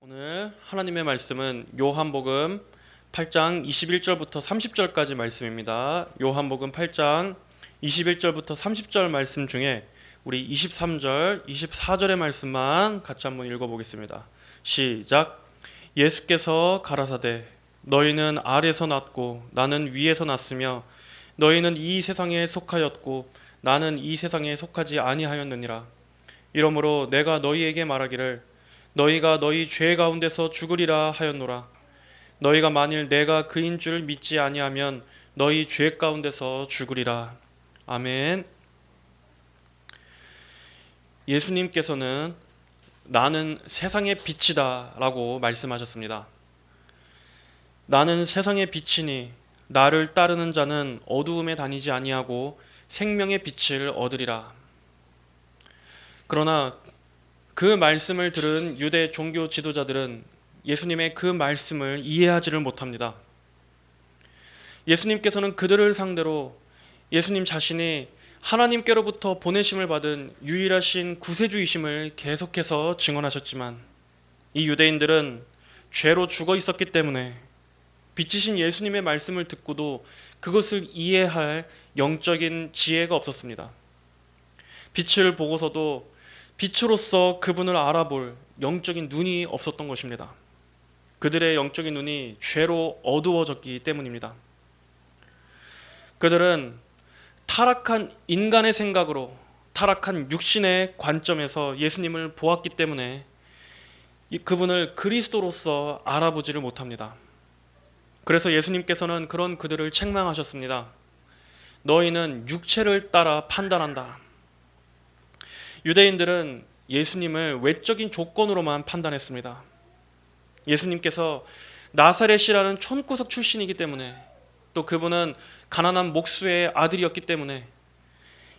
오늘 하나님의 말씀은 요한복음 8장 21절부터 30절까지 말씀입니다. 요한복음 8장 21절부터 30절 말씀 중에 우리 23절, 24절의 말씀만 같이 한번 읽어보겠습니다. 시작. 예수께서 가라사대 너희는 아래서 났고 나는 위에서 났으며 너희는 이 세상에 속하였고 나는 이 세상에 속하지 아니하였느니라. 이러므로 내가 너희에게 말하기를 너희가 너희 죄 가운데서 죽으리라 하였노라. 너희가 만일 내가 그인 줄 믿지 아니하면 너희 죄 가운데서 죽으리라. 아멘. 예수님께서는 나는 세상의 빛이다 라고 말씀하셨습니다. 나는 세상의 빛이니 나를 따르는 자는 어두움에 다니지 아니하고 생명의 빛을 얻으리라. 그러나 그 말씀을 들은 유대 종교 지도자들은 예수님의 그 말씀을 이해하지를 못합니다. 예수님께서는 그들을 상대로 예수님 자신이 하나님께로부터 보내심을 받은 유일하신 구세주이심을 계속해서 증언하셨지만 이 유대인들은 죄로 죽어 있었기 때문에 빛이신 예수님의 말씀을 듣고도 그것을 이해할 영적인 지혜가 없었습니다. 빛을 보고서도 빛으로서 그분을 알아볼 영적인 눈이 없었던 것입니다. 그들의 영적인 눈이 죄로 어두워졌기 때문입니다. 그들은 타락한 인간의 생각으로, 타락한 육신의 관점에서 예수님을 보았기 때문에 그분을 그리스도로서 알아보지를 못합니다. 그래서 예수님께서는 그런 그들을 책망하셨습니다. 너희는 육체를 따라 판단한다. 유대인들은 예수님을 외적인 조건으로만 판단했습니다. 예수님께서 나사렛이라는 촌구석 출신이기 때문에 또 그분은 가난한 목수의 아들이었기 때문에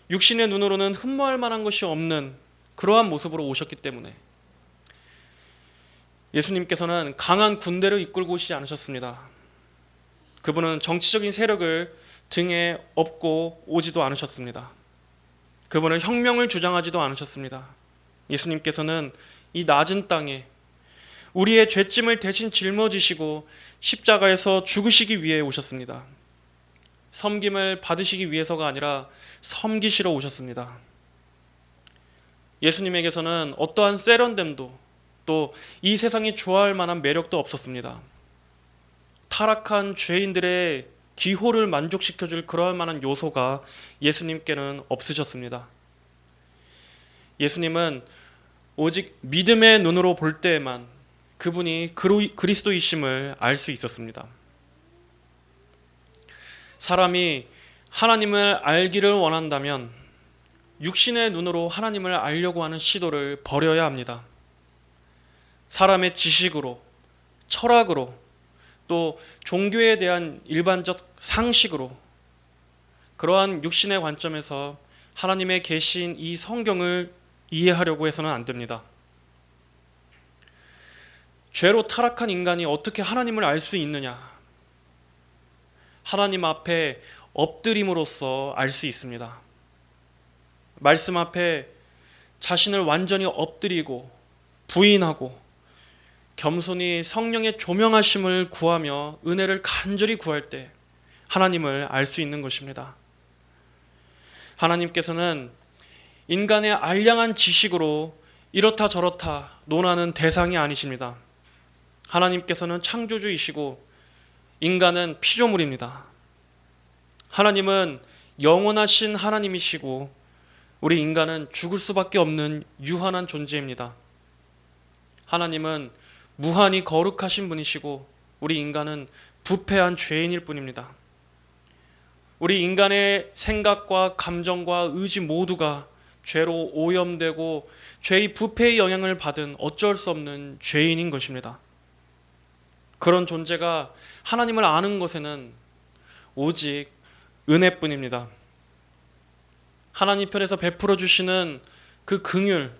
육신의 눈으로는 흠모할 만한 것이 없는 그러한 모습으로 오셨기 때문에 예수님께서는 강한 군대를 이끌고 오시지 않으셨습니다. 그분은 정치적인 세력을 등에 업고 오지도 않으셨습니다. 그분은 혁명을 주장하지도 않으셨습니다. 예수님께서는 이 낮은 땅에 우리의 죄짐을 대신 짊어지시고 십자가에서 죽으시기 위해 오셨습니다. 섬김을 받으시기 위해서가 아니라 섬기시러 오셨습니다. 예수님에게서는 어떠한 세련됨도 또 이 세상이 좋아할 만한 매력도 없었습니다. 타락한 죄인들의 기호를 만족시켜줄 그러할 만한 요소가 예수님께는 없으셨습니다. 예수님은 오직 믿음의 눈으로 볼 때에만 그분이 그리스도이심을 알 수 있었습니다. 사람이 하나님을 알기를 원한다면 육신의 눈으로 하나님을 알려고 하는 시도를 버려야 합니다. 사람의 지식으로, 철학으로, 또 종교에 대한 일반적 상식으로 그러한 육신의 관점에서 하나님의 계신 이 성경을 이해하려고 해서는 안 됩니다. 죄로 타락한 인간이 어떻게 하나님을 알 수 있느냐? 하나님 앞에 엎드림으로써 알 수 있습니다. 말씀 앞에 자신을 완전히 엎드리고 부인하고 겸손히 성령의 조명하심을 구하며 은혜를 간절히 구할 때 하나님을 알 수 있는 것입니다. 하나님께서는 인간의 알량한 지식으로 이렇다 저렇다 논하는 대상이 아니십니다. 하나님께서는 창조주이시고 인간은 피조물입니다. 하나님은 영원하신 하나님이시고 우리 인간은 죽을 수밖에 없는 유한한 존재입니다. 하나님은 무한히 거룩하신 분이시고 우리 인간은 부패한 죄인일 뿐입니다. 우리 인간의 생각과 감정과 의지 모두가 죄로 오염되고 죄의 부패의 영향을 받은 어쩔 수 없는 죄인인 것입니다. 그런 존재가 하나님을 아는 것에는 오직 은혜뿐입니다. 하나님 편에서 베풀어 주시는 그 긍휼,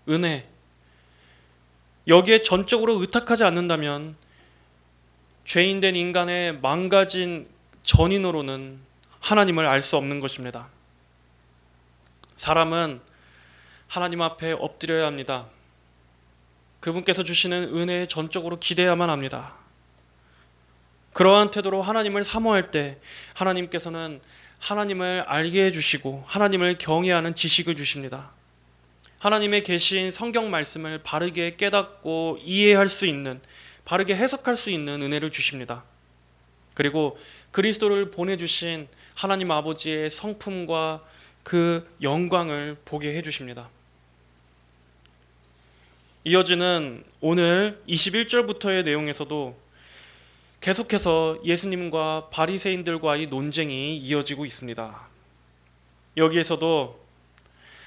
은혜, 여기에 전적으로 의탁하지 않는다면 죄인된 인간의 망가진 전인으로는 하나님을 알 수 없는 것입니다. 사람은 하나님 앞에 엎드려야 합니다. 그분께서 주시는 은혜에 전적으로 기대야만 합니다. 그러한 태도로 하나님을 사모할 때 하나님께서는 하나님을 알게 해주시고 하나님을 경외하는 지식을 주십니다. 하나님의 계신 성경 말씀을 바르게 깨닫고 이해할 수 있는, 바르게 해석할 수 있는 은혜를 주십니다. 그리고 그리스도를 보내주신 하나님 아버지의 성품과 그 영광을 보게 해주십니다. 이어지는 오늘 21절부터의 내용에서도 계속해서 예수님과 바리새인들과의 논쟁이 이어지고 있습니다. 여기에서도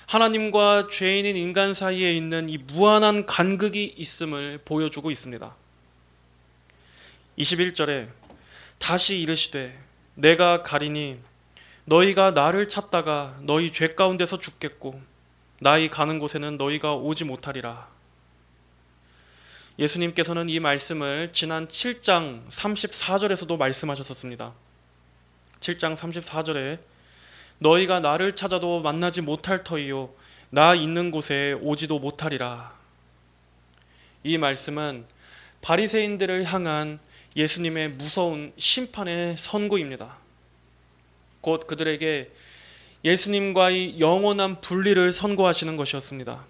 하나님과 죄인인 인간 사이에 있는 이 무한한 간극이 있음을 보여주고 있습니다. 21절에 다시 이르시되 내가 가리니 너희가 나를 찾다가 너희 죄 가운데서 죽겠고 나의 가는 곳에는 너희가 오지 못하리라. 예수님께서는 이 말씀을 지난 7장 34절에서도 말씀하셨었습니다. 7장 34절에 너희가 나를 찾아도 만나지 못할 터이요 나 있는 곳에 오지도 못하리라. 이 말씀은 바리새인들을 향한 예수님의 무서운 심판의 선고입니다. 곧 그들에게 예수님과의 영원한 분리를 선고하시는 것이었습니다.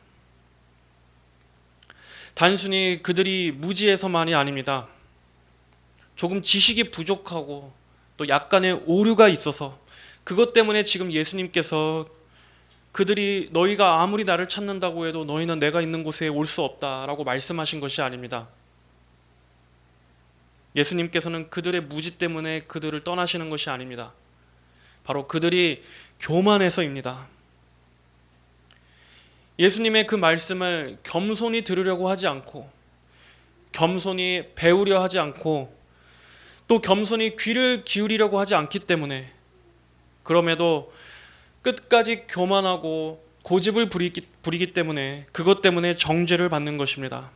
단순히 그들이 무지해서만이 아닙니다. 조금 지식이 부족하고 또 약간의 오류가 있어서 그것 때문에 지금 예수님께서 그들이 너희가 아무리 나를 찾는다고 해도 너희는 내가 있는 곳에 올 수 없다라고 말씀하신 것이 아닙니다. 예수님께서는 그들의 무지 때문에 그들을 떠나시는 것이 아닙니다. 바로 그들이 교만해서입니다. 예수님의 그 말씀을 겸손히 들으려고 하지 않고 겸손히 배우려 하지 않고 또 겸손히 귀를 기울이려고 하지 않기 때문에 그럼에도 끝까지 교만하고 고집을 부리기 때문에 그것 때문에 정죄를 받는 것입니다.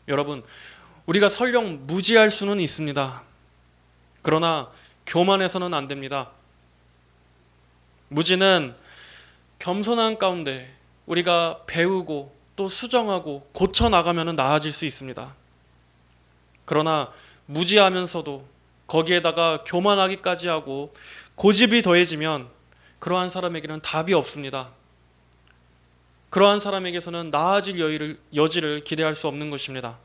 여러분, 우리가 설령 무지할 수는 있습니다. 그러나 교만해서는 안 됩니다. 무지는 겸손한 가운데 우리가 배우고 또 수정하고 고쳐나가면 나아질 수 있습니다. 그러나 무지하면서도 거기에다가 교만하기까지 하고 고집이 더해지면 그러한 사람에게는 답이 없습니다. 그러한 사람에게서는 나아질 여지를 기대할 수 없는 것입니다.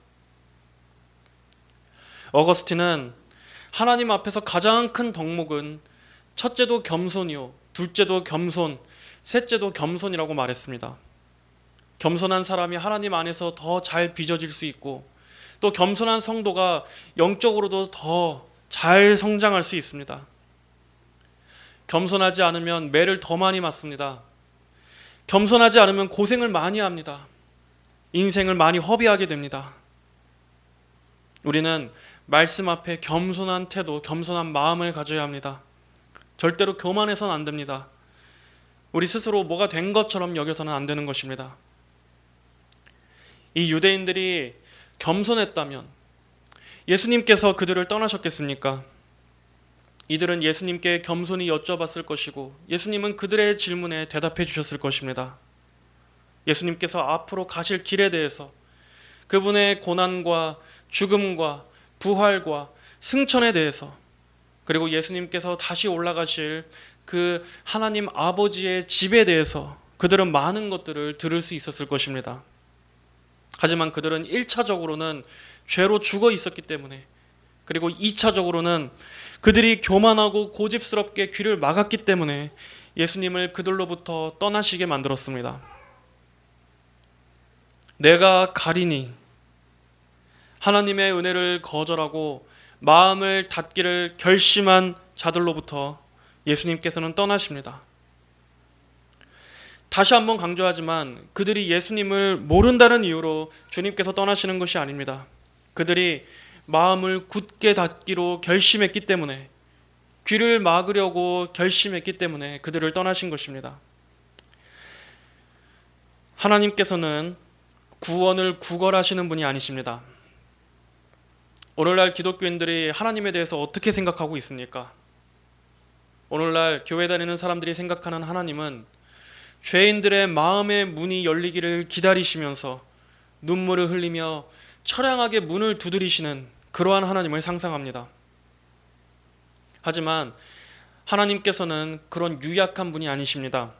어거스틴은 하나님 앞에서 가장 큰 덕목은 첫째도 겸손이요 둘째도 겸손, 셋째도 겸손이라고 말했습니다. 겸손한 사람이 하나님 안에서 더 잘 빚어질 수 있고 또 겸손한 성도가 영적으로도 더 잘 성장할 수 있습니다. 겸손하지 않으면 매를 더 많이 맞습니다. 겸손하지 않으면 고생을 많이 합니다. 인생을 많이 허비하게 됩니다. 우리는 말씀 앞에 겸손한 태도, 겸손한 마음을 가져야 합니다. 절대로 교만해서는 안 됩니다. 우리 스스로 뭐가 된 것처럼 여겨서는 안 되는 것입니다. 이 유대인들이 겸손했다면 예수님께서 그들을 떠나셨겠습니까? 이들은 예수님께 겸손히 여쭤봤을 것이고 예수님은 그들의 질문에 대답해 주셨을 것입니다. 예수님께서 앞으로 가실 길에 대해서 그분의 고난과 죽음과 부활과 승천에 대해서 그리고 예수님께서 다시 올라가실 그 하나님 아버지의 집에 대해서 그들은 많은 것들을 들을 수 있었을 것입니다. 하지만 그들은 1차적으로는 죄로 죽어 있었기 때문에 그리고 2차적으로는 그들이 교만하고 고집스럽게 귀를 막았기 때문에 예수님을 그들로부터 떠나시게 만들었습니다. 내가 가리니 하나님의 은혜를 거절하고 마음을 닫기를 결심한 자들로부터 예수님께서는 떠나십니다. 다시 한번 강조하지만 그들이 예수님을 모른다는 이유로 주님께서 떠나시는 것이 아닙니다. 그들이 마음을 굳게 닫기로 결심했기 때문에 귀를 막으려고 결심했기 때문에 그들을 떠나신 것입니다. 하나님께서는 구원을 구걸하시는 분이 아니십니다. 오늘날 기독교인들이 하나님에 대해서 어떻게 생각하고 있습니까? 오늘날 교회 다니는 사람들이 생각하는 하나님은 죄인들의 마음의 문이 열리기를 기다리시면서 눈물을 흘리며 처량하게 문을 두드리시는 그러한 하나님을 상상합니다. 하지만 하나님께서는 그런 유약한 분이 아니십니다.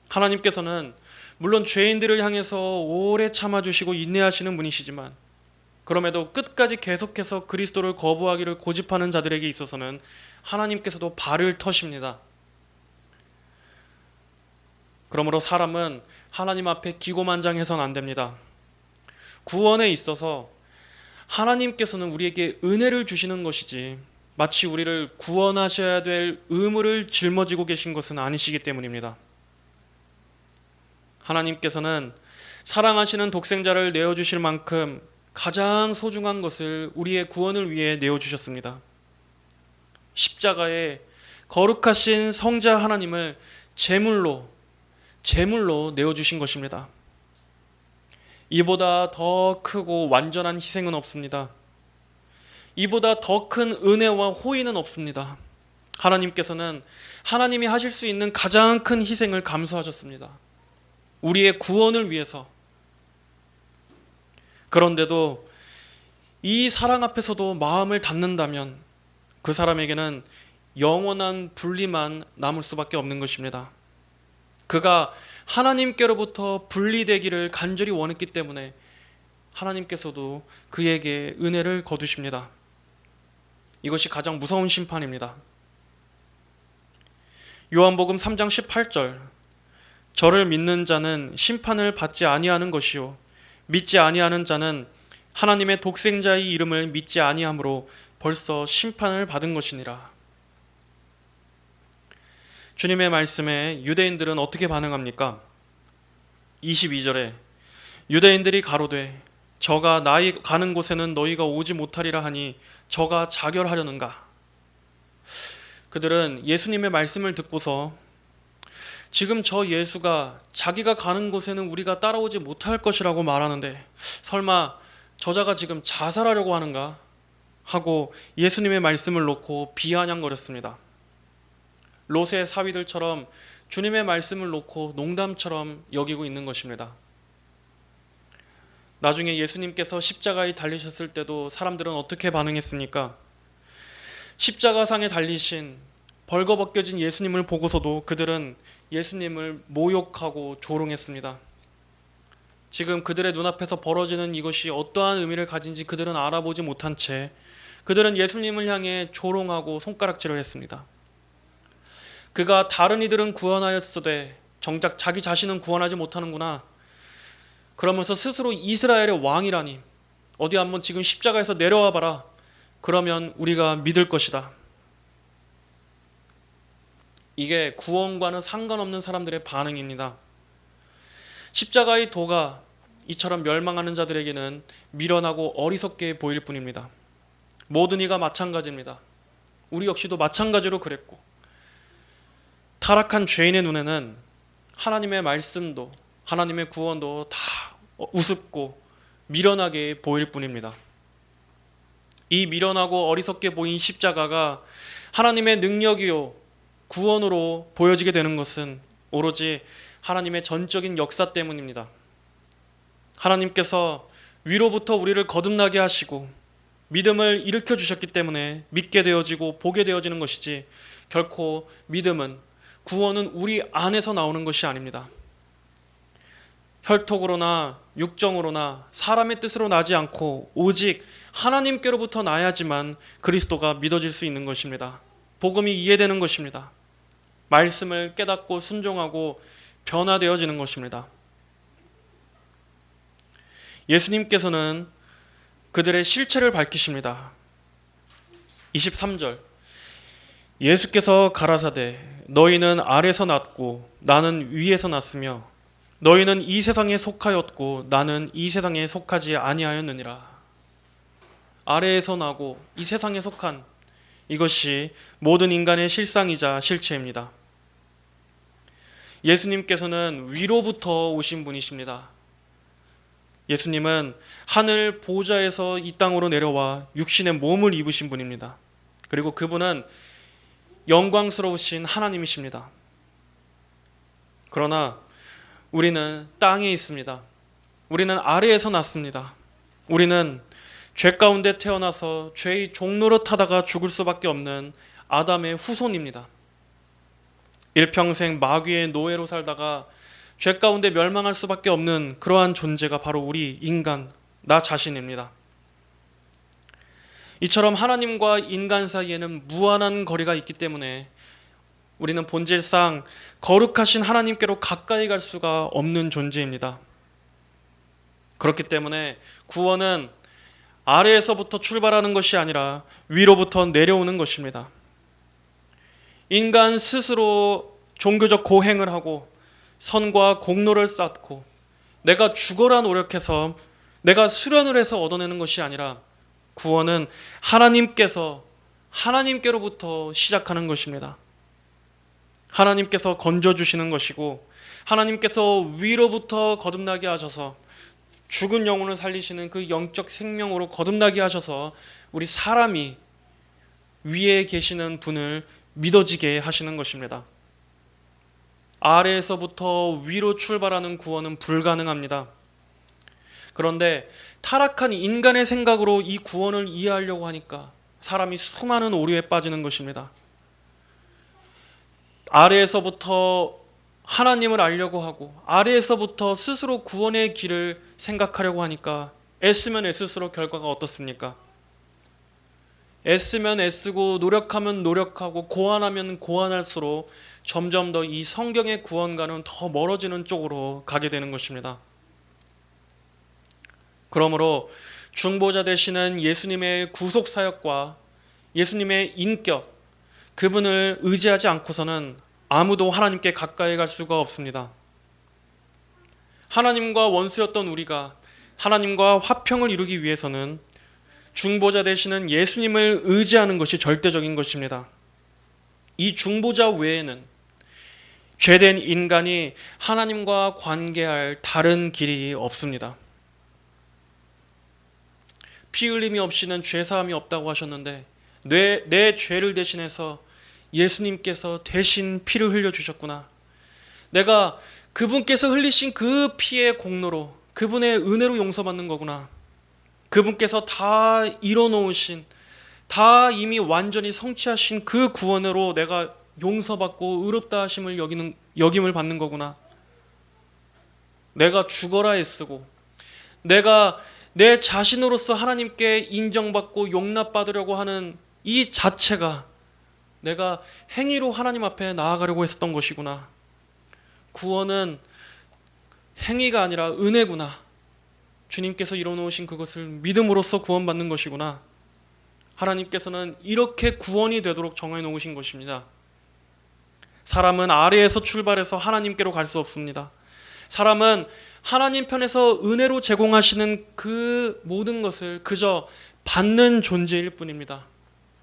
하나님께서는 물론 죄인들을 향해서 오래 참아주시고 인내하시는 분이시지만 그럼에도 끝까지 계속해서 그리스도를 거부하기를 고집하는 자들에게 있어서는 하나님께서도 발을 터십니다. 그러므로 사람은 하나님 앞에 기고만장해서는 안 됩니다. 구원에 있어서 하나님께서는 우리에게 은혜를 주시는 것이지 마치 우리를 구원하셔야 될 의무를 짊어지고 계신 것은 아니시기 때문입니다. 하나님께서는 사랑하시는 독생자를 내어주실 만큼 가장 소중한 것을 우리의 구원을 위해 내어주셨습니다. 십자가에 거룩하신 성자 하나님을 제물로 내어주신 것입니다. 이보다 더 크고 완전한 희생은 없습니다. 이보다 더 큰 은혜와 호의는 없습니다. 하나님께서는 하나님이 하실 수 있는 가장 큰 희생을 감수하셨습니다. 우리의 구원을 위해서. 그런데도 이 사랑 앞에서도 마음을 닫는다면 그 사람에게는 영원한 분리만 남을 수밖에 없는 것입니다. 그가 하나님께로부터 분리되기를 간절히 원했기 때문에 하나님께서도 그에게 은혜를 거두십니다. 이것이 가장 무서운 심판입니다. 요한복음 3장 18절 저를 믿는 자는 심판을 받지 아니하는 것이요 믿지 아니하는 자는 하나님의 독생자의 이름을 믿지 아니함으로 벌써 심판을 받은 것이니라. 주님의 말씀에 유대인들은 어떻게 반응합니까? 22절에 유대인들이 가로되 저가 나의 가는 곳에는 너희가 오지 못하리라 하니 저가 자결하려는가? 그들은 예수님의 말씀을 듣고서 지금 저 예수가 자기가 가는 곳에는 우리가 따라오지 못할 것이라고 말하는데 설마 저자가 지금 자살하려고 하는가? 하고 예수님의 말씀을 놓고 비아냥거렸습니다. 롯의 사위들처럼 주님의 말씀을 놓고 농담처럼 여기고 있는 것입니다. 나중에 예수님께서 십자가에 달리셨을 때도 사람들은 어떻게 반응했습니까? 십자가상에 달리신 벌거벗겨진 예수님을 보고서도 그들은 예수님을 모욕하고 조롱했습니다. 지금 그들의 눈앞에서 벌어지는 이것이 어떠한 의미를 가진지 그들은 알아보지 못한 채 그들은 예수님을 향해 조롱하고 손가락질을 했습니다. 그가 다른 이들은 구원하였으되 정작 자기 자신은 구원하지 못하는구나. 그러면서 스스로 이스라엘의 왕이라니 어디 한번 지금 십자가에서 내려와 봐라. 그러면 우리가 믿을 것이다. 이게 구원과는 상관없는 사람들의 반응입니다. 십자가의 도가 이처럼 멸망하는 자들에게는 미련하고 어리석게 보일 뿐입니다. 모든 이가 마찬가지입니다. 우리 역시도 마찬가지로 그랬고 타락한 죄인의 눈에는 하나님의 말씀도 하나님의 구원도 다 우습고 미련하게 보일 뿐입니다. 이 미련하고 어리석게 보인 십자가가 하나님의 능력이요 구원으로 보여지게 되는 것은 오로지 하나님의 전적인 역사 때문입니다. 하나님께서 위로부터 우리를 거듭나게 하시고 믿음을 일으켜 주셨기 때문에 믿게 되어지고 보게 되어지는 것이지 결코 믿음은 구원은 우리 안에서 나오는 것이 아닙니다. 혈통으로나 육정으로나 사람의 뜻으로 나지 않고 오직 하나님께로부터 나야지만 그리스도가 믿어질 수 있는 것입니다. 복음이 이해되는 것입니다. 말씀을 깨닫고 순종하고 변화되어지는 것입니다. 예수님께서는 그들의 실체를 밝히십니다. 23절 예수께서 가라사대 너희는 아래서 났고 나는 위에서 났으며 너희는 이 세상에 속하였고 나는 이 세상에 속하지 아니하였느니라. 아래에서 나고 이 세상에 속한 이것이 모든 인간의 실상이자 실체입니다. 예수님께서는 위로부터 오신 분이십니다. 예수님은 하늘 보좌에서 이 땅으로 내려와 육신의 몸을 입으신 분입니다. 그리고 그분은 영광스러우신 하나님이십니다. 그러나 우리는 땅에 있습니다. 우리는 아래에서 났습니다. 우리는 죄 가운데 태어나서 죄의 종로로 타다가 죽을 수밖에 없는 아담의 후손입니다. 일평생 마귀의 노예로 살다가 죄 가운데 멸망할 수밖에 없는 그러한 존재가 바로 우리 인간, 나 자신입니다. 이처럼 하나님과 인간 사이에는 무한한 거리가 있기 때문에 우리는 본질상 거룩하신 하나님께로 가까이 갈 수가 없는 존재입니다. 그렇기 때문에 구원은 아래에서부터 출발하는 것이 아니라 위로부터 내려오는 것입니다. 인간 스스로 종교적 고행을 하고 선과 공로를 쌓고 내가 죽어라 노력해서 내가 수련을 해서 얻어내는 것이 아니라 구원은 하나님께로부터 시작하는 것입니다. 하나님께서 건져주시는 것이고 하나님께서 위로부터 거듭나게 하셔서 죽은 영혼을 살리시는 그 영적 생명으로 거듭나게 하셔서 우리 사람이 위에 계시는 분을 믿어지게 하시는 것입니다. 아래에서부터 위로 출발하는 구원은 불가능합니다. 그런데 타락한 인간의 생각으로 이 구원을 이해하려고 하니까 사람이 수많은 오류에 빠지는 것입니다. 아래에서부터 하나님을 알려고 하고 아래에서부터 스스로 구원의 길을 생각하려고 하니까 애쓰면 애쓸수록 결과가 어떻습니까? 애쓰면 애쓰고 노력하면 노력하고 고안하면 고안할수록 점점 더 이 성경의 구원과는 더 멀어지는 쪽으로 가게 되는 것입니다. 그러므로 중보자 되시는 예수님의 구속 사역과 예수님의 인격, 그분을 의지하지 않고서는 아무도 하나님께 가까이 갈 수가 없습니다. 하나님과 원수였던 우리가 하나님과 화평을 이루기 위해서는 중보자 되시는 예수님을 의지하는 것이 절대적인 것입니다. 이 중보자 외에는 죄된 인간이 하나님과 관계할 다른 길이 없습니다. 피 흘림이 없이는 죄사함이 없다고 하셨는데 내 죄를 대신해서 예수님께서 대신 피를 흘려주셨구나. 내가 그분께서 흘리신 그 피의 공로로 그분의 은혜로 용서받는 거구나. 그분께서 다 이뤄놓으신, 다 이미 완전히 성취하신 그 구원으로 내가 용서받고 의롭다 하심을 여김을 받는 거구나. 내가 죽어라 애쓰고 내가 내 자신으로서 하나님께 인정받고 용납받으려고 하는 이 자체가 내가 행위로 하나님 앞에 나아가려고 했었던 것이구나. 구원은 행위가 아니라 은혜구나. 주님께서 이뤄놓으신 그것을 믿음으로써 구원받는 것이구나. 하나님께서는 이렇게 구원이 되도록 정해 놓으신 것입니다. 사람은 아래에서 출발해서 하나님께로 갈 수 없습니다. 사람은 하나님 편에서 은혜로 제공하시는 그 모든 것을 그저 받는 존재일 뿐입니다.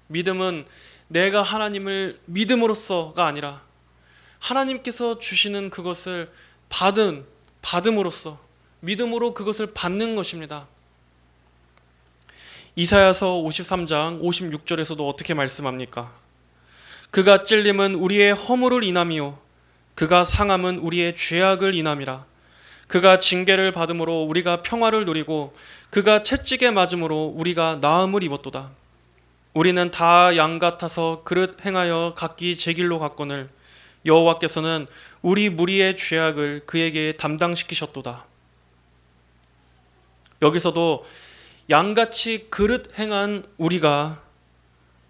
믿음은 내가 하나님을 믿음으로써가 아니라 하나님께서 주시는 그것을 받음으로써 믿음으로 그것을 받는 것입니다. 이사야서 53장 56절에서도 어떻게 말씀합니까? 그가 찔림은 우리의 허물을 인함이요 그가 상함은 우리의 죄악을 인함이라. 그가 징계를 받음으로 우리가 평화를 누리고 그가 채찍에 맞음으로 우리가 나음을 입었도다. 우리는 다 양 같아서 그릇 행하여 각기 제 길로 갔거늘 여호와께서는 우리 무리의 죄악을 그에게 담당시키셨도다. 여기서도 양같이 그릇 행한 우리가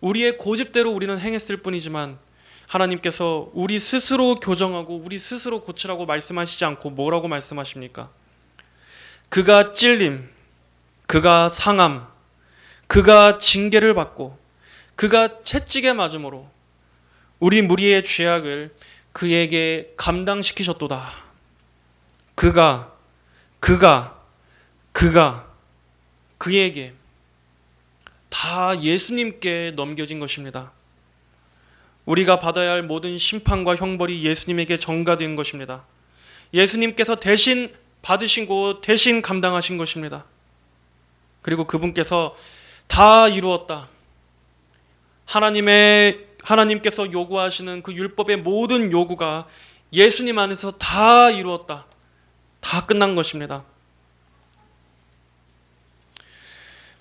우리의 고집대로 우리는 행했을 뿐이지만 하나님께서 우리 스스로 교정하고 우리 스스로 고치라고 말씀하시지 않고 뭐라고 말씀하십니까? 그가 찔림, 그가 상함, 그가 징계를 받고 그가 채찍에 맞음으로 우리 무리의 죄악을 그에게 감당시키셨도다. 그에게 다 예수님께 넘겨진 것입니다. 우리가 받아야 할 모든 심판과 형벌이 예수님에게 전가된 것입니다. 예수님께서 대신 받으시고 대신 감당하신 것입니다. 그리고 그분께서 다 이루었다. 하나님께서 요구하시는 그 율법의 모든 요구가 예수님 안에서 다 이루었다. 다 끝난 것입니다.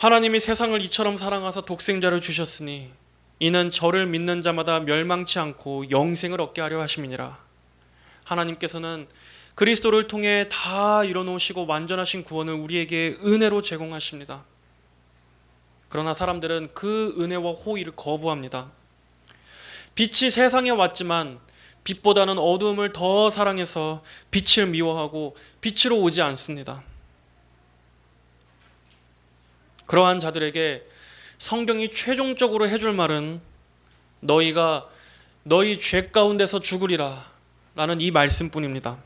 하나님이 세상을 이처럼 사랑하사 독생자를 주셨으니 이는 저를 믿는 자마다 멸망치 않고 영생을 얻게 하려 하심이니라. 하나님께서는 그리스도를 통해 다 이뤄놓으시고 완전하신 구원을 우리에게 은혜로 제공하십니다. 그러나 사람들은 그 은혜와 호의를 거부합니다. 빛이 세상에 왔지만 빛보다는 어두움을 더 사랑해서 빛을 미워하고 빛으로 오지 않습니다. 그러한 자들에게 성경이 최종적으로 해줄 말은 너희가 너희 죄 가운데서 죽으리라 라는 이 말씀뿐입니다.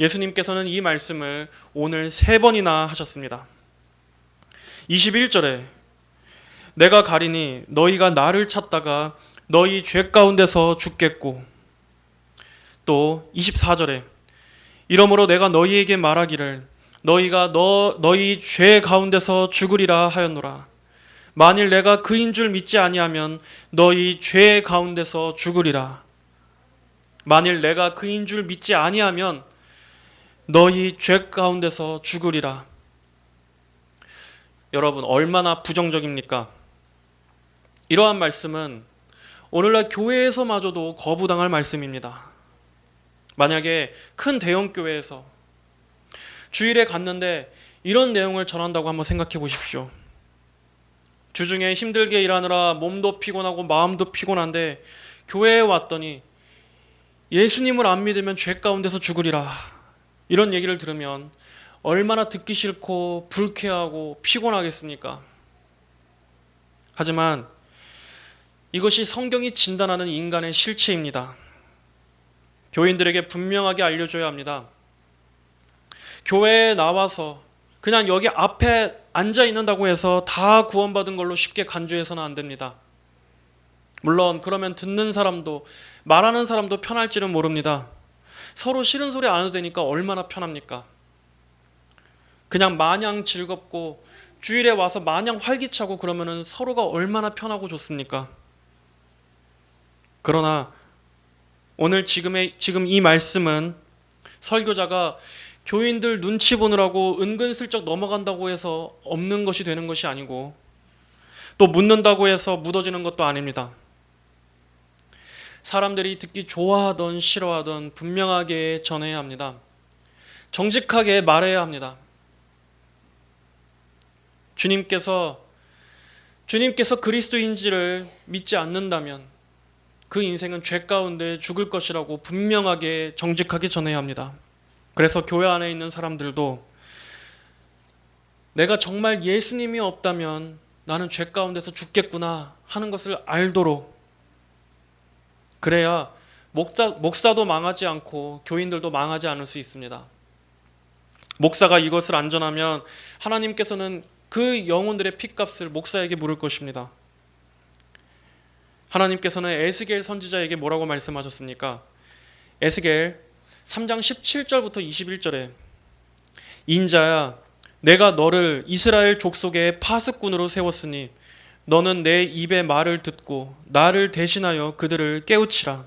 예수님께서는 이 말씀을 오늘 3번이나 하셨습니다. 21절에 내가 가리니 너희가 나를 찾다가 너희 죄 가운데서 죽겠고, 또 24절에 이러므로 내가 너희에게 말하기를 너희가 너희 죄 가운데서 죽으리라 하였노라. 만일 내가 그인 줄 믿지 아니하면 너희 죄 가운데서 죽으리라. 만일 내가 그인 줄 믿지 아니하면 너희 죄 가운데서 죽으리라. 여러분, 얼마나 부정적입니까? 이러한 말씀은 오늘날 교회에서마저도 거부당할 말씀입니다. 만약에 큰 대형 교회에서 주일에 갔는데 이런 내용을 전한다고 한번 생각해 보십시오. 주중에 힘들게 일하느라 몸도 피곤하고 마음도 피곤한데 교회에 왔더니 예수님을 안 믿으면 죄 가운데서 죽으리라, 이런 얘기를 들으면 얼마나 듣기 싫고 불쾌하고 피곤하겠습니까? 하지만 이것이 성경이 진단하는 인간의 실체입니다. 교인들에게 분명하게 알려줘야 합니다. 교회에 나와서 그냥 여기 앞에 앉아 있는다고 해서 다 구원받은 걸로 쉽게 간주해서는 안 됩니다. 물론 그러면 듣는 사람도 말하는 사람도 편할지는 모릅니다. 서로 싫은 소리 안 해도 되니까 얼마나 편합니까? 그냥 마냥 즐겁고 주일에 와서 마냥 활기차고 그러면은 서로가 얼마나 편하고 좋습니까? 그러나 오늘 지금 이 말씀은 설교자가 교인들 눈치 보느라고 은근슬쩍 넘어간다고 해서 없는 것이 되는 것이 아니고, 또 묻는다고 해서 묻어지는 것도 아닙니다. 사람들이 듣기 좋아하던 싫어하던 분명하게 전해야 합니다. 정직하게 말해야 합니다. 주님께서 그리스도인지를 믿지 않는다면 그 인생은 죄 가운데 죽을 것이라고 분명하게 정직하게 전해야 합니다. 그래서 교회 안에 있는 사람들도 내가 정말 예수님이 없다면 나는 죄 가운데서 죽겠구나 하는 것을 알도록, 그래야 목사도 망하지 않고 교인들도 망하지 않을 수 있습니다. 목사가 이것을 안 전하면 하나님께서는 그 영혼들의 핏값을 목사에게 물을 것입니다. 하나님께서는 에스겔 선지자에게 뭐라고 말씀하셨습니까? 에스겔 3장 17절부터 21절에 인자야, 내가 너를 이스라엘 족속의 파수꾼으로 세웠으니 너는 내 입의 말을 듣고 나를 대신하여 그들을 깨우치라.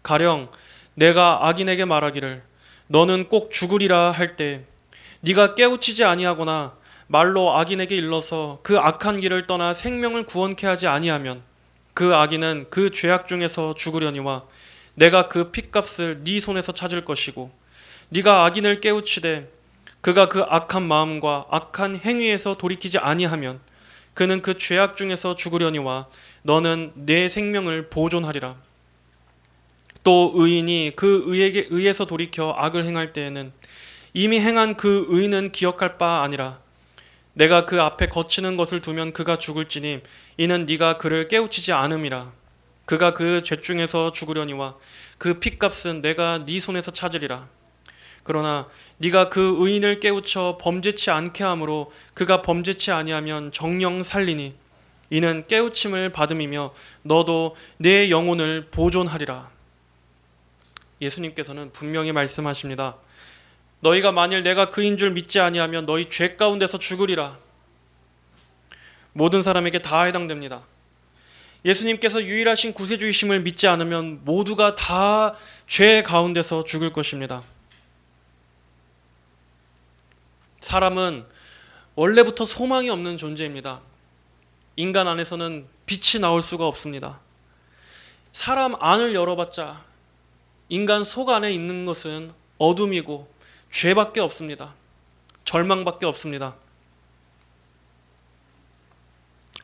가령 내가 악인에게 말하기를 너는 꼭 죽으리라 할 때 네가 깨우치지 아니하거나 말로 악인에게 일러서 그 악한 길을 떠나 생명을 구원케 하지 아니하면 그 악인은 그 죄악 중에서 죽으려니와 내가 그 핏값을 네 손에서 찾을 것이고, 네가 악인을 깨우치되 그가 그 악한 마음과 악한 행위에서 돌이키지 아니하면 그는 그 죄악 중에서 죽으려니와 너는 내 생명을 보존하리라. 또 의인이 그 의에게 의해서 돌이켜 악을 행할 때에는 이미 행한 그 의는 기억할 바 아니라 내가 그 앞에 거치는 것을 두면 그가 죽을지니 이는 네가 그를 깨우치지 않음이라. 그가 그 죄 중에서 죽으려니와 그 핏값은 내가 네 손에서 찾으리라. 그러나 네가 그 의인을 깨우쳐 범죄치 않게 함으로 그가 범죄치 아니하면 정령 살리니 이는 깨우침을 받음이며 너도 내 영혼을 보존하리라. 예수님께서는 분명히 말씀하십니다. 너희가 만일 내가 그인 줄 믿지 아니하면 너희 죄 가운데서 죽으리라. 모든 사람에게 다 해당됩니다. 예수님께서 유일하신 구세주이심을 믿지 않으면 모두가 다 죄 가운데서 죽을 것입니다. 사람은 원래부터 소망이 없는 존재입니다. 인간 안에서는 빛이 나올 수가 없습니다. 사람 안을 열어봤자 인간 속 안에 있는 것은 어둠이고 죄밖에 없습니다. 절망밖에 없습니다.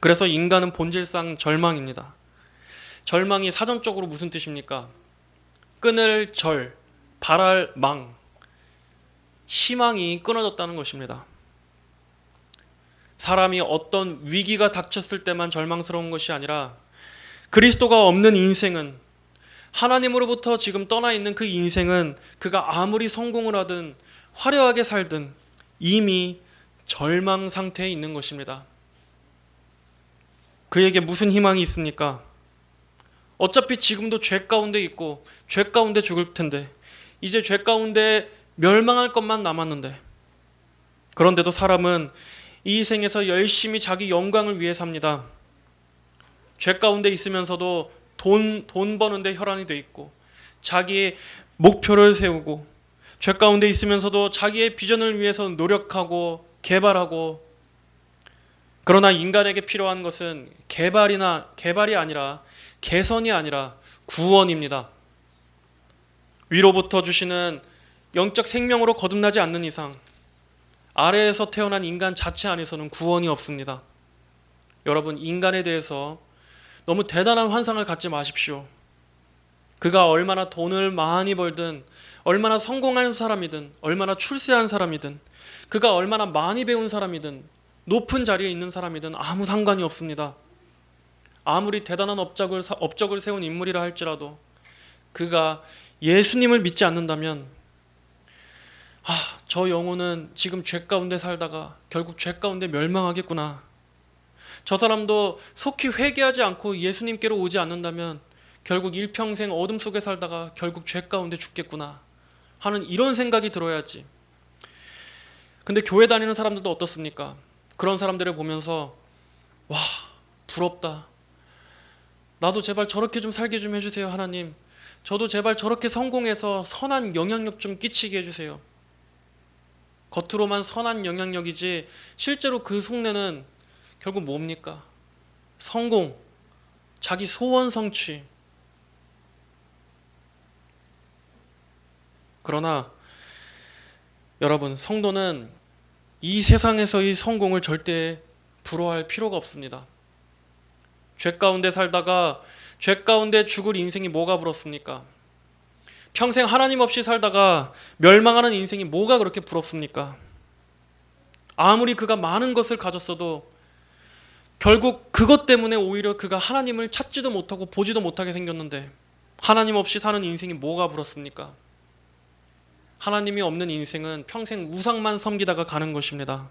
그래서 인간은 본질상 절망입니다. 절망이 사전적으로 무슨 뜻입니까? 끊을 절, 바랄 망, 희망이 끊어졌다는 것입니다. 사람이 어떤 위기가 닥쳤을 때만 절망스러운 것이 아니라 그리스도가 없는 인생은, 하나님으로부터 지금 떠나 있는 그 인생은 그가 아무리 성공을 하든 화려하게 살든 이미 절망 상태에 있는 것입니다. 그에게 무슨 희망이 있습니까? 어차피 지금도 죄 가운데 있고 죄 가운데 죽을 텐데, 이제 죄 가운데 멸망할 것만 남았는데, 그런데도 사람은 이 생에서 열심히 자기 영광을 위해 삽니다. 죄 가운데 있으면서도 돈 버는데 혈안이 돼 있고, 자기의 목표를 세우고, 죄 가운데 있으면서도 자기의 비전을 위해서 노력하고 개발하고. 그러나 인간에게 필요한 것은 개발이 아니라, 개선이 아니라 구원입니다. 위로부터 주시는 영적 생명으로 거듭나지 않는 이상 아래에서 태어난 인간 자체 안에서는 구원이 없습니다. 여러분, 인간에 대해서 너무 대단한 환상을 갖지 마십시오. 그가 얼마나 돈을 많이 벌든, 얼마나 성공한 사람이든, 얼마나 출세한 사람이든, 그가 얼마나 많이 배운 사람이든, 높은 자리에 있는 사람이든 아무 상관이 없습니다. 아무리 대단한 업적을 세운 인물이라 할지라도 그가 예수님을 믿지 않는다면, 저 영혼은 지금 죄 가운데 살다가 결국 죄 가운데 멸망하겠구나. 저 사람도 속히 회개하지 않고 예수님께로 오지 않는다면 결국 일평생 어둠 속에 살다가 결국 죄 가운데 죽겠구나 하는 이런 생각이 들어야지. 근데 교회 다니는 사람들도 어떻습니까? 그런 사람들을 보면서 와, 부럽다. 나도 제발 저렇게 좀 살게 좀 해주세요, 하나님. 저도 제발 저렇게 성공해서 선한 영향력 좀 끼치게 해주세요. 겉으로만 선한 영향력이지 실제로 그 속내는 결국 뭡니까? 성공, 자기 소원 성취. 그러나 여러분, 성도는 이 세상에서의 성공을 절대 부러워할 필요가 없습니다. 죄 가운데 살다가 죄 가운데 죽을 인생이 뭐가 부럽습니까? 평생 하나님 없이 살다가 멸망하는 인생이 뭐가 그렇게 부럽습니까? 아무리 그가 많은 것을 가졌어도 결국 그것 때문에 오히려 그가 하나님을 찾지도 못하고 보지도 못하게 생겼는데, 하나님 없이 사는 인생이 뭐가 부럽습니까? 하나님이 없는 인생은 평생 우상만 섬기다가 가는 것입니다.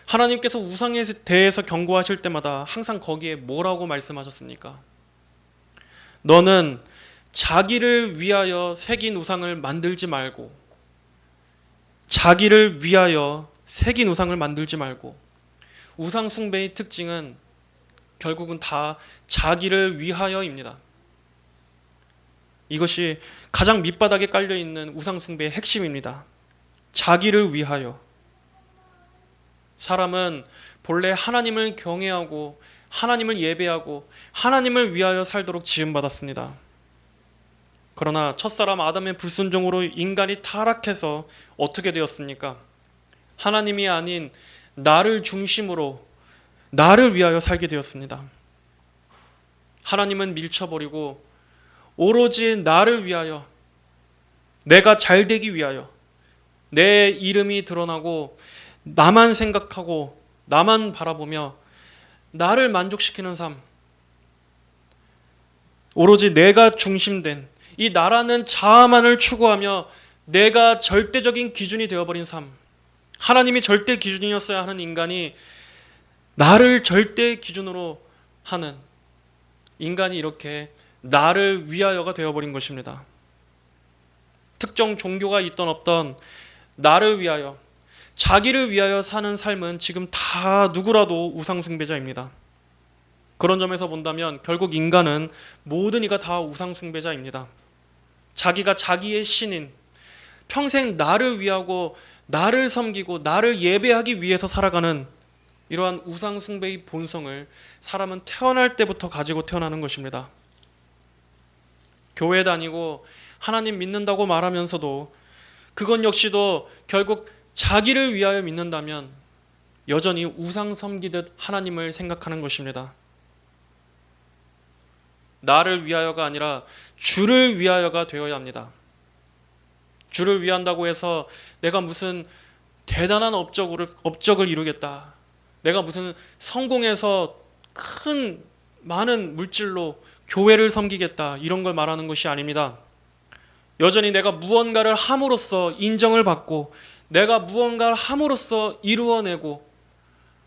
하나님께서 우상에 대해서 경고하실 때마다 항상 거기에 뭐라고 말씀하셨습니까? 너는 자기를 위하여 새긴 우상을 만들지 말고, 자기를 위하여 새긴 우상을 만들지 말고. 우상 숭배의 특징은 결국은 다 자기를 위하여입니다. 이것이 가장 밑바닥에 깔려있는 우상 숭배의 핵심입니다. 자기를 위하여. 사람은 본래 하나님을 경외하고 하나님을 예배하고 하나님을 위하여 살도록 지음받았습니다. 그러나 첫사람 아담의 불순종으로 인간이 타락해서 어떻게 되었습니까? 하나님이 아닌 나를 중심으로 나를 위하여 살게 되었습니다. 하나님은 밀쳐버리고 오로지 나를 위하여, 내가 잘 되기 위하여, 내 이름이 드러나고 나만 생각하고 나만 바라보며 나를 만족시키는 삶, 오로지 내가 중심된 이 나라는 자아만을 추구하며 내가 절대적인 기준이 되어버린 삶, 하나님이 절대 기준이었어야 하는 인간이 나를 절대 기준으로 하는 인간이 이렇게 나를 위하여가 되어버린 것입니다. 특정 종교가 있던 없던 나를 위하여, 자기를 위하여 사는 삶은 지금 다 누구라도 우상숭배자입니다. 그런 점에서 본다면 결국 인간은 모든 이가 다 우상숭배자입니다. 자기가 자기의 신인, 평생 나를 위하고 나를 섬기고 나를 예배하기 위해서 살아가는 이러한 우상 숭배의 본성을 사람은 태어날 때부터 가지고 태어나는 것입니다. 교회 다니고 하나님 믿는다고 말하면서도 그건 역시도 결국 자기를 위하여 믿는다면 여전히 우상 섬기듯 하나님을 생각하는 것입니다. 나를 위하여가 아니라 주를 위하여가 되어야 합니다. 주를 위한다고 해서 내가 무슨 대단한 업적을 이루겠다. 내가 무슨 성공해서 많은 물질로 교회를 섬기겠다. 이런 걸 말하는 것이 아닙니다. 여전히 내가 무언가를 함으로써 인정을 받고 내가 무언가를 함으로써 이루어내고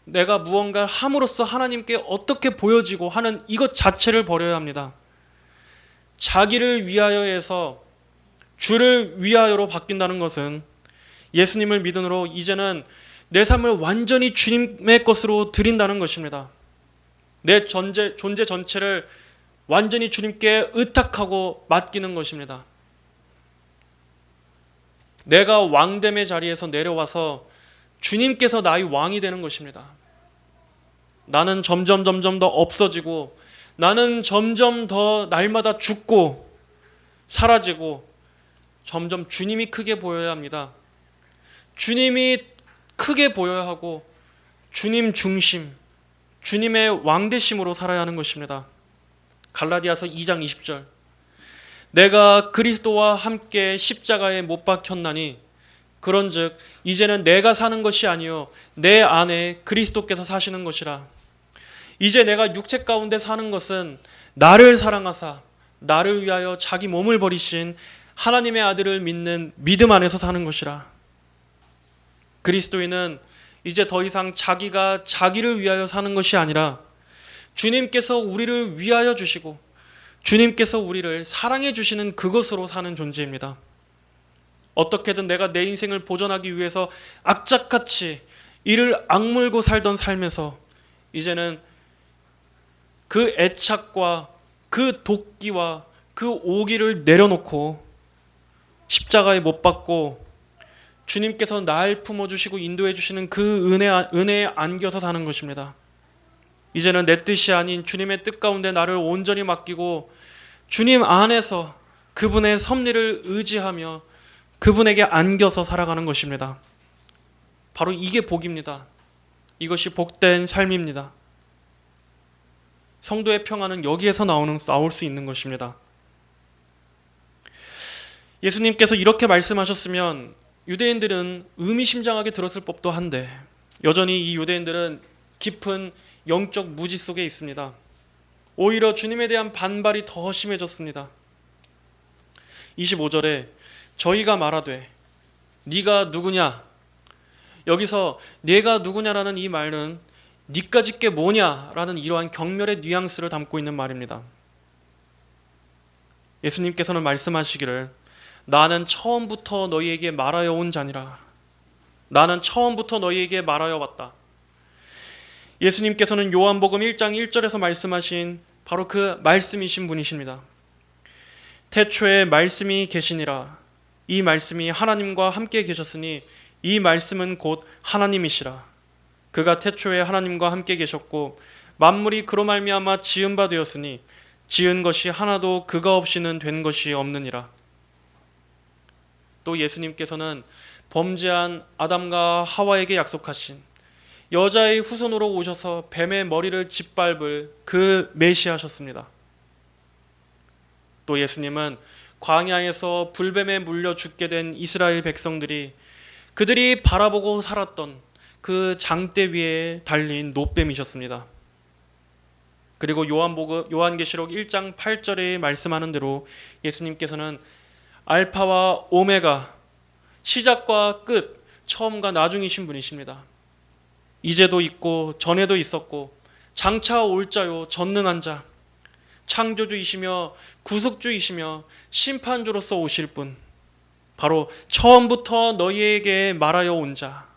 내가 무언가를 함으로써 하나님께 어떻게 보여지고 하는 이것 자체를 버려야 합니다. 자기를 위하여에서 주를 위하여로 바뀐다는 것은 예수님을 믿음으로 이제는 내 삶을 완전히 주님의 것으로 드린다는 것입니다. 내 존재 전체를 완전히 주님께 의탁하고 맡기는 것입니다. 내가 왕됨의 자리에서 내려와서 주님께서 나의 왕이 되는 것입니다. 나는 점점 더 없어지고 나는 점점 더 날마다 죽고 사라지고 점점 주님이 크게 보여야 합니다. 주님이 크게 보여야 하고 주님 중심, 주님의 왕되심으로 살아야 하는 것입니다. 갈라디아서 2장 20절 내가 그리스도와 함께 십자가에 못 박혔나니 그런즉 이제는 내가 사는 것이 아니요 내 안에 그리스도께서 사시는 것이라. 이제 내가 육체 가운데 사는 것은 나를 사랑하사 나를 위하여 자기 몸을 버리신 하나님의 아들을 믿는 믿음 안에서 사는 것이라. 그리스도인은 이제 더 이상 자기가 자기를 위하여 사는 것이 아니라 주님께서 우리를 위하여 주시고 주님께서 우리를 사랑해 주시는 그것으로 사는 존재입니다. 어떻게든 내가 내 인생을 보존하기 위해서 악착같이 이를 악물고 살던 삶에서 이제는 그 애착과 그 도끼와 그 오기를 내려놓고 십자가에 못 박고 주님께서 날 품어주시고 인도해 주시는 그 은혜에 안겨서 사는 것입니다. 이제는 내 뜻이 아닌 주님의 뜻 가운데 나를 온전히 맡기고 주님 안에서 그분의 섭리를 의지하며 그분에게 안겨서 살아가는 것입니다. 바로 이게 복입니다. 이것이 복된 삶입니다. 성도의 평안은 여기에서 나올 수 있는 것입니다. 예수님께서 이렇게 말씀하셨으면 유대인들은 의미심장하게 들었을 법도 한데 여전히 이 유대인들은 깊은 영적 무지 속에 있습니다. 오히려 주님에 대한 반발이 더 심해졌습니다. 25절에 저희가 말하되 네가 누구냐? 여기서 네가 누구냐라는 이 말은 네가 짓게 뭐냐라는 이러한 경멸의 뉘앙스를 담고 있는 말입니다. 예수님께서는 말씀하시기를 나는 처음부터 너희에게 말하여 온 자니라. 나는 처음부터 너희에게 말하여 왔다. 예수님께서는 요한복음 1장 1절에서 말씀하신 바로 그 말씀이신 분이십니다. 태초에 말씀이 계시니라. 이 말씀이 하나님과 함께 계셨으니 이 말씀은 곧 하나님이시라. 그가 태초에 하나님과 함께 계셨고 만물이 그로 말미암아 지은 바 되었으니 지은 것이 하나도 그가 없이는 된 것이 없느니라. 또 예수님께서는 범죄한 아담과 하와에게 약속하신 여자의 후손으로 오셔서 뱀의 머리를 짓밟을 그 메시아셨습니다. 또 예수님은 광야에서 불뱀에 물려 죽게 된 이스라엘 백성들이 그들이 바라보고 살았던 그 장대 위에 달린 놋뱀이셨습니다. 그리고 요한계시록 1장 8절에 말씀하는 대로 예수님께서는 알파와 오메가, 시작과 끝, 처음과 나중이신 분이십니다. 이제도 있고 전에도 있었고 장차 올 자요 전능한 자, 창조주이시며 구속주이시며 심판주로서 오실 분, 바로 처음부터 너희에게 말하여 온 자.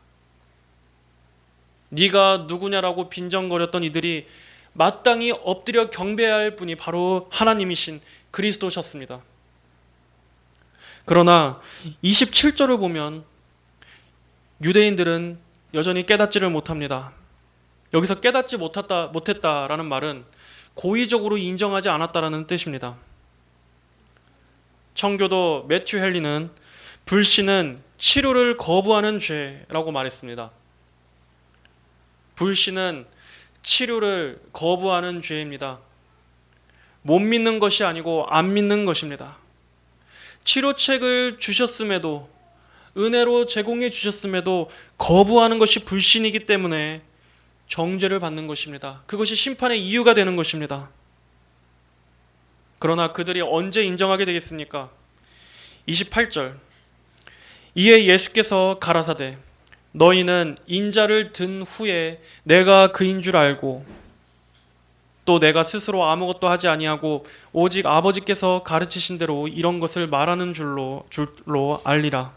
네가 누구냐라고 빈정거렸던 이들이 마땅히 엎드려 경배해야 할 분이 바로 하나님이신 그리스도셨습니다. 그러나 27절을 보면 유대인들은 여전히 깨닫지를 못합니다. 여기서 깨닫지 못했다라는 말은 고의적으로 인정하지 않았다라는 뜻입니다. 청교도 매튜 헨리는 불신은 치료를 거부하는 죄라고 말했습니다. 불신은 치료를 거부하는 죄입니다. 못 믿는 것이 아니고 안 믿는 것입니다. 치료책을 주셨음에도, 은혜로 제공해 주셨음에도 거부하는 것이 불신이기 때문에 정죄를 받는 것입니다. 그것이 심판의 이유가 되는 것입니다. 그러나 그들이 언제 인정하게 되겠습니까? 28절. 이에 예수께서 가라사대 너희는 인자를 든 후에 내가 그인 줄 알고 또 내가 스스로 아무것도 하지 아니하고 오직 아버지께서 가르치신 대로 이런 것을 말하는 줄로 알리라.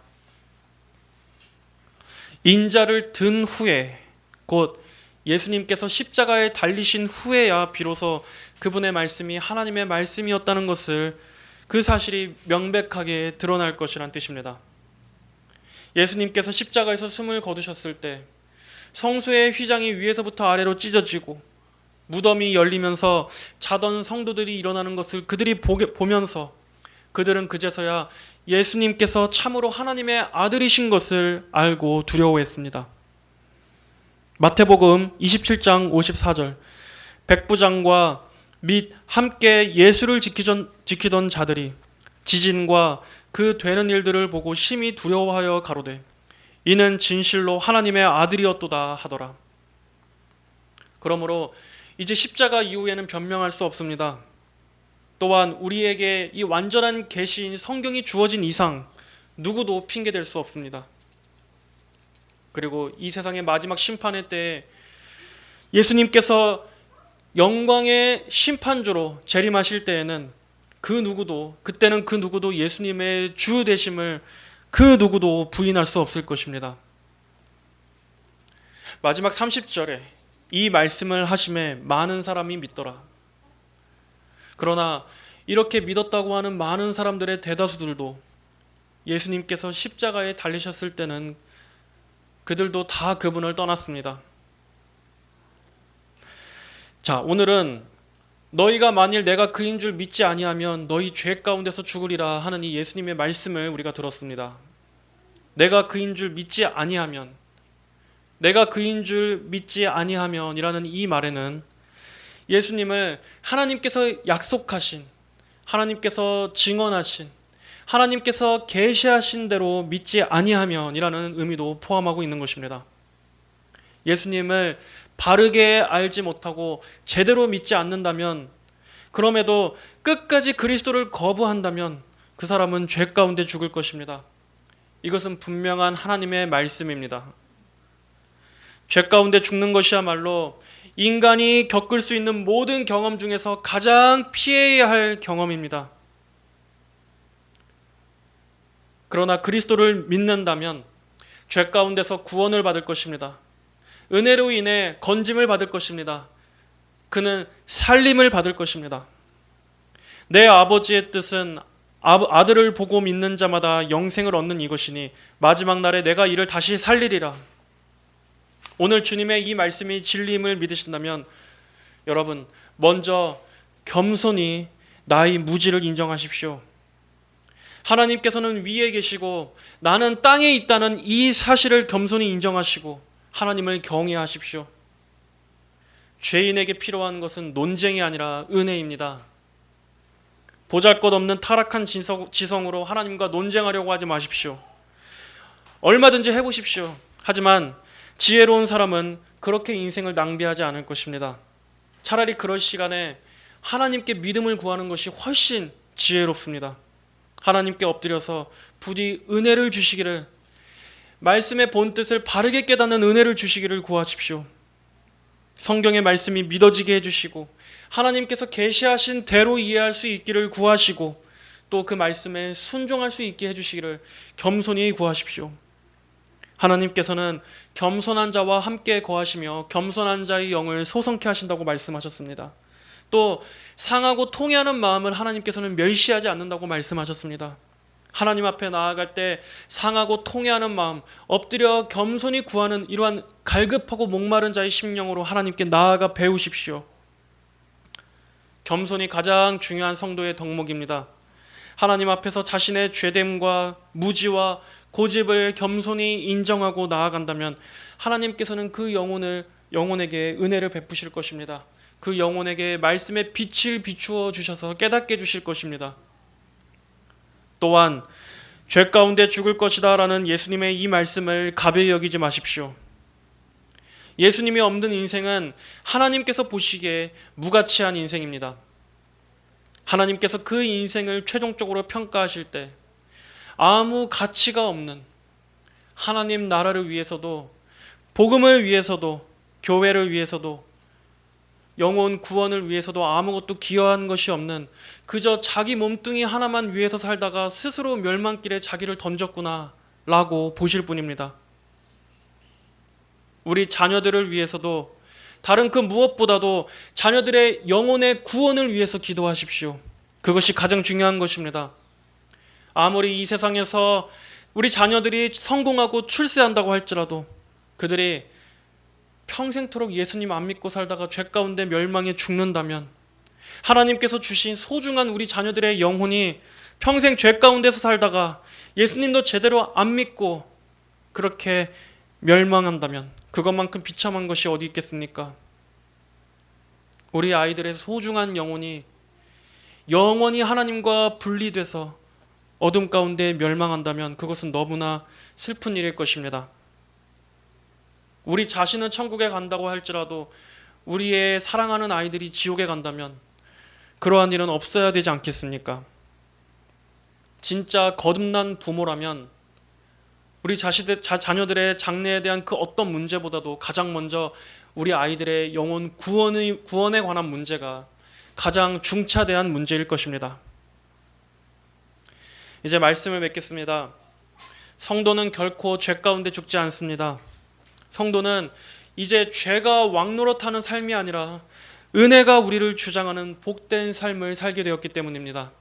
인자를 든 후에, 곧 예수님께서 십자가에 달리신 후에야 비로소 그분의 말씀이 하나님의 말씀이었다는 것을, 그 사실이 명백하게 드러날 것이란 뜻입니다. 예수님께서 십자가에서 숨을 거두셨을 때 성소의 휘장이 위에서부터 아래로 찢어지고 무덤이 열리면서 자던 성도들이 일어나는 것을 그들이 보면서 그들은 그제서야 예수님께서 참으로 하나님의 아들이신 것을 알고 두려워했습니다. 마태복음 27장 54절. 백부장과 및 함께 예수를 지키던 자들이 지진과 그 되는 일들을 보고 심히 두려워하여 가로되 이는 진실로 하나님의 아들이었도다 하더라. 그러므로 이제 십자가 이후에는 변명할 수 없습니다. 또한 우리에게 이 완전한 계시인 성경이 주어진 이상 누구도 핑계댈 수 없습니다. 그리고 이 세상의 마지막 심판의 때에 예수님께서 영광의 심판주로 재림하실 때에는 그때는 그 누구도 예수님의 주 되심을 그 누구도 부인할 수 없을 것입니다. 마지막 30절에 이 말씀을 하심에 많은 사람이 믿더라. 그러나 이렇게 믿었다고 하는 많은 사람들의 대다수들도 예수님께서 십자가에 달리셨을 때는 그들도 다 그분을 떠났습니다. 자, 오늘은 너희가 만일 내가 그인 줄 믿지 아니하면 너희 죄 가운데서 죽으리라 하는 이 예수님의 말씀을 우리가 들었습니다. 내가 그인 줄 믿지 아니하면, 내가 그인 줄 믿지 아니하면이라는 이 말에는 예수님을 하나님께서 약속하신, 하나님께서 증언하신, 하나님께서 계시하신 대로 믿지 아니하면이라는 의미도 포함하고 있는 것입니다. 예수님을 바르게 알지 못하고 제대로 믿지 않는다면, 그럼에도 끝까지 그리스도를 거부한다면 그 사람은 죄 가운데 죽을 것입니다. 이것은 분명한 하나님의 말씀입니다. 죄 가운데 죽는 것이야말로 인간이 겪을 수 있는 모든 경험 중에서 가장 피해야 할 경험입니다. 그러나 그리스도를 믿는다면 죄 가운데서 구원을 받을 것입니다. 은혜로 인해 건짐을 받을 것입니다. 그는 살림을 받을 것입니다. 내 아버지의 뜻은 아들을 보고 믿는 자마다 영생을 얻는 이것이니 마지막 날에 내가 이를 다시 살리리라. 오늘 주님의 이 말씀이 진리임을 믿으신다면 여러분, 먼저 겸손히 나의 무지를 인정하십시오. 하나님께서는 위에 계시고 나는 땅에 있다는 이 사실을 겸손히 인정하시고 하나님을 경외하십시오. 죄인에게 필요한 것은 논쟁이 아니라 은혜입니다. 보잘것없는 타락한 지성으로 하나님과 논쟁하려고 하지 마십시오. 얼마든지 해보십시오. 하지만 지혜로운 사람은 그렇게 인생을 낭비하지 않을 것입니다. 차라리 그럴 시간에 하나님께 믿음을 구하는 것이 훨씬 지혜롭습니다. 하나님께 엎드려서 부디 은혜를 주시기를, 말씀의 본뜻을 바르게 깨닫는 은혜를 주시기를 구하십시오. 성경의 말씀이 믿어지게 해주시고 하나님께서 계시하신 대로 이해할 수 있기를 구하시고 또 그 말씀에 순종할 수 있게 해주시기를 겸손히 구하십시오. 하나님께서는 겸손한 자와 함께 거하시며 겸손한 자의 영을 소성케 하신다고 말씀하셨습니다. 또 상하고 통해하는 마음을 하나님께서는 멸시하지 않는다고 말씀하셨습니다. 하나님 앞에 나아갈 때 상하고 통회하는 마음, 엎드려 겸손히 구하는 이러한 갈급하고 목마른 자의 심령으로 하나님께 나아가 배우십시오. 겸손이 가장 중요한 성도의 덕목입니다. 하나님 앞에서 자신의 죄됨과 무지와 고집을 겸손히 인정하고 나아간다면 하나님께서는 그 영혼에게 은혜를 베푸실 것입니다. 그 영혼에게 말씀의 빛을 비추어 주셔서 깨닫게 해주실 것입니다. 또한 죄 가운데 죽을 것이다 라는 예수님의 이 말씀을 가벼이 여기지 마십시오. 예수님이 없는 인생은 하나님께서 보시기에 무가치한 인생입니다. 하나님께서 그 인생을 최종적으로 평가하실 때 아무 가치가 없는, 하나님 나라를 위해서도 복음을 위해서도 교회를 위해서도 영혼 구원을 위해서도 아무것도 기여한 것이 없는, 그저 자기 몸뚱이 하나만 위해서 살다가 스스로 멸망길에 자기를 던졌구나 라고 보실 분입니다. 우리 자녀들을 위해서도, 다른 그 무엇보다도 자녀들의 영혼의 구원을 위해서 기도하십시오. 그것이 가장 중요한 것입니다. 아무리 이 세상에서 우리 자녀들이 성공하고 출세한다고 할지라도 그들이 평생토록 예수님 안 믿고 살다가 죄 가운데 멸망에 죽는다면, 하나님께서 주신 소중한 우리 자녀들의 영혼이 평생 죄 가운데서 살다가 예수님도 제대로 안 믿고 그렇게 멸망한다면 그것만큼 비참한 것이 어디 있겠습니까? 우리 아이들의 소중한 영혼이 영원히 하나님과 분리돼서 어둠 가운데 멸망한다면 그것은 너무나 슬픈 일일 것입니다. 우리 자신은 천국에 간다고 할지라도 우리의 사랑하는 아이들이 지옥에 간다면 그러한 일은 없어야 되지 않겠습니까? 진짜 거듭난 부모라면 우리 자녀들의 장래에 대한 그 어떤 문제보다도 가장 먼저 우리 아이들의 영혼 구원에 관한 문제가 가장 중차대한 문제일 것입니다. 이제 말씀을 맺겠습니다. 성도는 결코 죄 가운데 죽지 않습니다. 성도는 이제 죄가 왕노릇하는 삶이 아니라 은혜가 우리를 주장하는 복된 삶을 살게 되었기 때문입니다.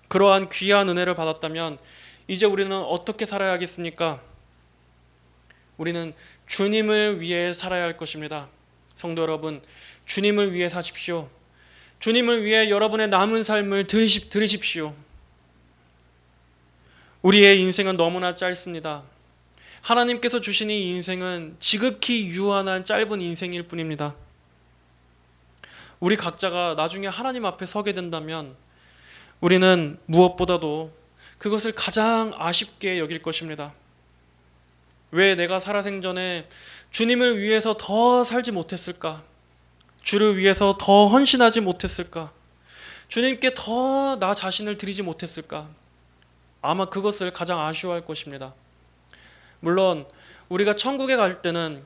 그러한 귀한 은혜를 받았다면 이제 우리는 어떻게 살아야 하겠습니까? 우리는 주님을 위해 살아야 할 것입니다. 성도 여러분, 주님을 위해 사십시오. 주님을 위해 여러분의 남은 삶을 들으십시오. 우리의 인생은 너무나 짧습니다. 하나님께서 주신 이 인생은 지극히 유한한 짧은 인생일 뿐입니다. 우리 각자가 나중에 하나님 앞에 서게 된다면 우리는 무엇보다도 그것을 가장 아쉽게 여길 것입니다. 왜 내가 살아생전에 주님을 위해서 더 살지 못했을까? 주를 위해서 더 헌신하지 못했을까? 주님께 더 나 자신을 드리지 못했을까? 아마 그것을 가장 아쉬워할 것입니다. 물론 우리가 천국에 갈 때는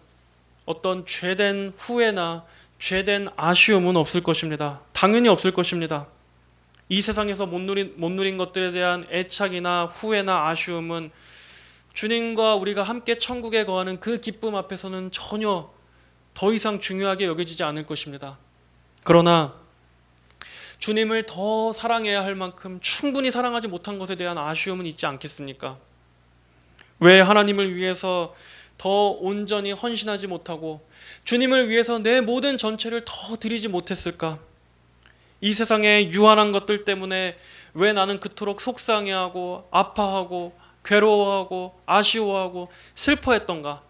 어떤 죄된 후회나 죄된 아쉬움은 없을 것입니다. 당연히 없을 것입니다. 이 세상에서 못 누린 것들에 대한 애착이나 후회나 아쉬움은 주님과 우리가 함께 천국에 거하는 그 기쁨 앞에서는 전혀 더 이상 중요하게 여겨지지 않을 것입니다. 그러나 주님을 더 사랑해야 할 만큼 충분히 사랑하지 못한 것에 대한 아쉬움은 있지 않겠습니까? 왜 하나님을 위해서 더 온전히 헌신하지 못하고 주님을 위해서 내 모든 전체를 더 드리지 못했을까? 이 세상의 유한한 것들 때문에 왜 나는 그토록 속상해하고 아파하고 괴로워하고 아쉬워하고 슬퍼했던가?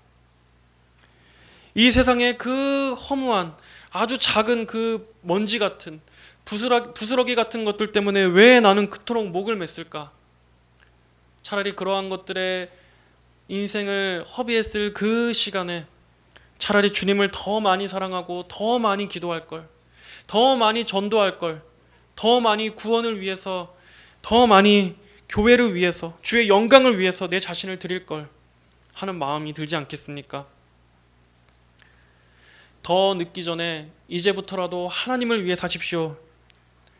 이 세상의 그 허무한 아주 작은 그 먼지 같은 부스러기 같은 것들 때문에 왜 나는 그토록 목을 맸을까? 차라리 그러한 것들에 인생을 허비했을 그 시간에 차라리 주님을 더 많이 사랑하고 더 많이 기도할 걸, 더 많이 전도할 걸, 더 많이 구원을 위해서, 더 많이 교회를 위해서, 주의 영광을 위해서 내 자신을 드릴 걸 하는 마음이 들지 않겠습니까? 더 늦기 전에 이제부터라도 하나님을 위해 사십시오.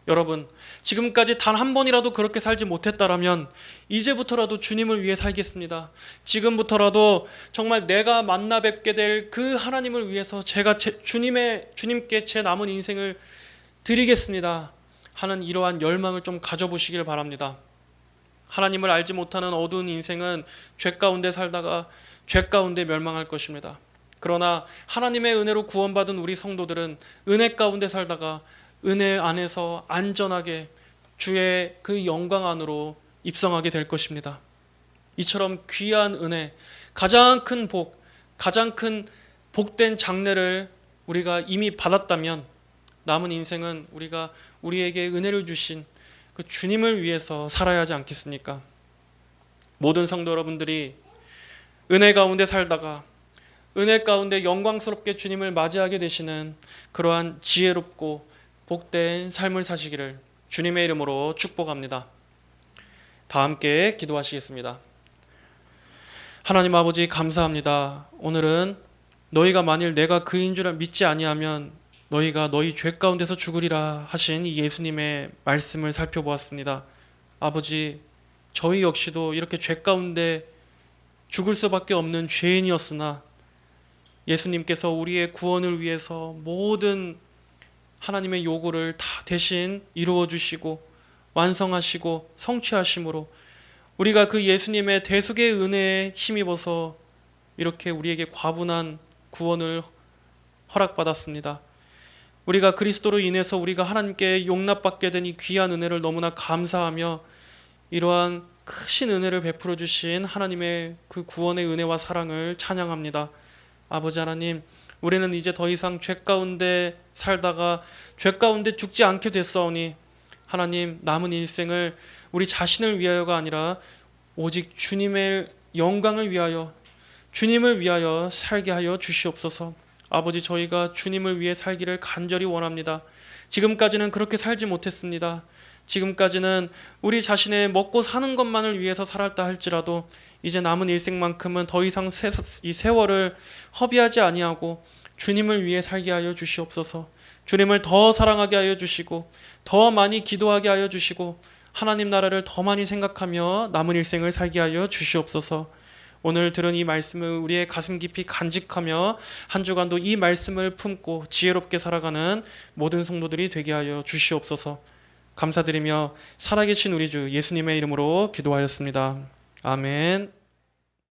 여러분, 지금까지 단 한 번이라도 그렇게 살지 못했다라면 이제부터라도 주님을 위해 살겠습니다. 지금부터라도 정말 내가 만나 뵙게 될 그 하나님을 위해서 제가 주님께 제 남은 인생을 드리겠습니다 하는 이러한 열망을 좀 가져보시길 바랍니다. 하나님을 알지 못하는 어두운 인생은 죄 가운데 살다가 죄 가운데 멸망할 것입니다. 그러나 하나님의 은혜로 구원받은 우리 성도들은 은혜 가운데 살다가 은혜 안에서 안전하게 주의 그 영광 안으로 입성하게 될 것입니다. 이처럼 귀한 은혜, 가장 큰 복, 가장 큰 복된 장래를 우리가 이미 받았다면 남은 인생은 우리가 우리에게 은혜를 주신 그 주님을 위해서 살아야 하지 않겠습니까? 모든 성도 여러분들이 은혜 가운데 살다가 은혜 가운데 영광스럽게 주님을 맞이하게 되시는 그러한 지혜롭고 복된 삶을 사시기를 주님의 이름으로 축복합니다. 다 함께 기도하시겠습니다. 하나님 아버지 감사합니다. 오늘은 너희가 만일 내가 그인 줄 믿지 아니하면 너희가 너희 죄 가운데서 죽으리라 하신 이 예수님의 말씀을 살펴보았습니다. 아버지, 저희 역시도 이렇게 죄 가운데 죽을 수밖에 없는 죄인이었으나 예수님께서 우리의 구원을 위해서 모든 하나님의 요구를 다 대신 이루어 주시고 완성하시고 성취하심으로 우리가 그 예수님의 대속의 은혜에 힘입어서 이렇게 우리에게 과분한 구원을 허락받았습니다. 우리가 그리스도로 인해서 우리가 하나님께 용납받게 된 이 귀한 은혜를 너무나 감사하며 이러한 크신 은혜를 베풀어 주신 하나님의 그 구원의 은혜와 사랑을 찬양합니다. 아버지 하나님, 우리는 이제 더 이상 죄 가운데 살다가 죄 가운데 죽지 않게 됐사오니 하나님, 남은 일생을 우리 자신을 위하여가 아니라 오직 주님의 영광을 위하여, 주님을 위하여 살게 하여 주시옵소서. 아버지, 저희가 주님을 위해 살기를 간절히 원합니다. 지금까지는 그렇게 살지 못했습니다. 지금까지는 우리 자신의 먹고 사는 것만을 위해서 살았다 할지라도 이제 남은 일생만큼은 더 이상 이 세월을 허비하지 아니하고 주님을 위해 살게 하여 주시옵소서. 주님을 더 사랑하게 하여 주시고 더 많이 기도하게 하여 주시고 하나님 나라를 더 많이 생각하며 남은 일생을 살게 하여 주시옵소서. 오늘 들은 이 말씀을 우리의 가슴 깊이 간직하며 한 주간도 이 말씀을 품고 지혜롭게 살아가는 모든 성도들이 되게 하여 주시옵소서. 감사드리며 살아계신 우리 주 예수님의 이름으로 기도하였습니다. 아멘.